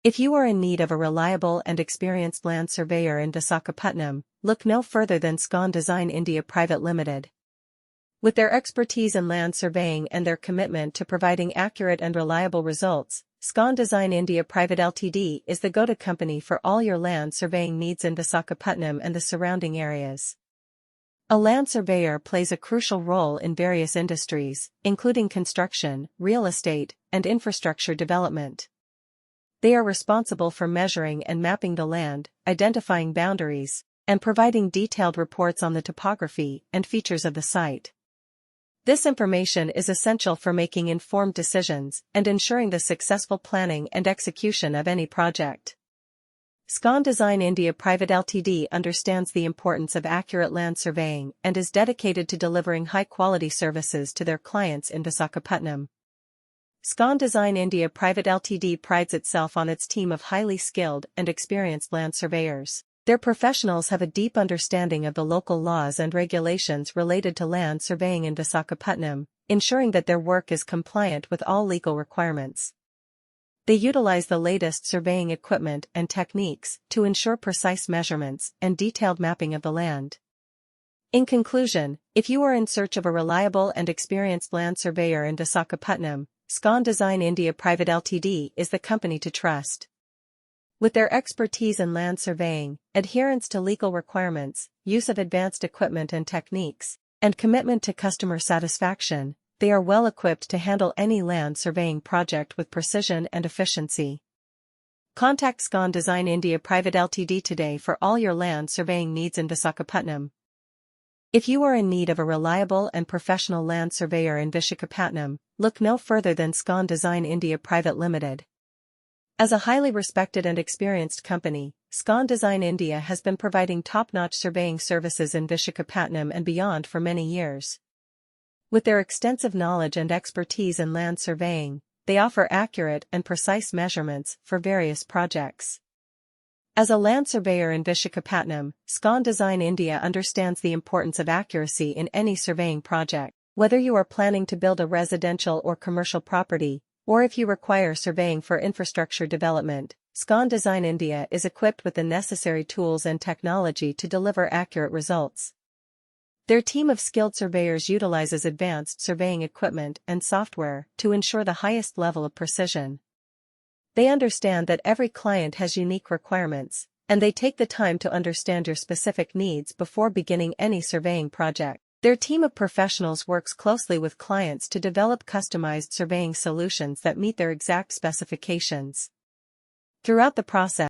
If you are in need of a reliable and experienced land surveyor in Visakhapatnam, look no further than Scon Design India Pvt Ltd. With their expertise in land surveying and their commitment to providing accurate and reliable results, Scon Design India Pvt Ltd is the go-to company for all your land surveying needs in Visakhapatnam and the surrounding areas. A land surveyor plays a crucial role in various industries, including construction, real estate, and infrastructure development. They are responsible for measuring and mapping the land, identifying boundaries, and providing detailed reports on the topography and features of the site. This information is essential for making informed decisions and ensuring the successful planning and execution of any project. Scon Design India Pvt Ltd understands the importance of accurate land surveying and is dedicated to delivering high-quality services to their clients in Visakhapatnam. Scon Design India Pvt Ltd prides itself on its team of highly skilled and experienced land surveyors. Their professionals have a deep understanding of the local laws and regulations related to land surveying in Visakhapatnam, ensuring that their work is compliant with all legal requirements. They utilize the latest surveying equipment and techniques to ensure precise measurements and detailed mapping of the land. In conclusion, if you are in search of a reliable and experienced land surveyor in Visakhapatnam, Scon Design India Pvt Ltd is the company to trust. With their expertise in land surveying, adherence to legal requirements, use of advanced equipment and techniques, and commitment to customer satisfaction, they are well equipped to handle any land surveying project with precision and efficiency. Contact Scon Design India Pvt Ltd today for all your land surveying needs in Visakhapatnam. If you are in need of a reliable and professional land surveyor in Vishakapatnam, look no further than Scon Design India Pvt Ltd. As a highly respected and experienced company, Scon Design India has been providing top-notch surveying services in Visakhapatnam and beyond for many years. With their extensive knowledge and expertise in land surveying, they offer accurate and precise measurements for various projects. As a land surveyor in Visakhapatnam, Scon Design India understands the importance of accuracy in any surveying project. Whether you are planning to build a residential or commercial property, or if you require surveying for infrastructure development, Scon Design India is equipped with the necessary tools and technology to deliver accurate results. Their team of skilled surveyors utilizes advanced surveying equipment and software to ensure the highest level of precision. They understand that every client has unique requirements, and they take the time to understand your specific needs before beginning any surveying project. Their team of professionals works closely with clients to develop customized surveying solutions that meet their exact specifications. Throughout the process,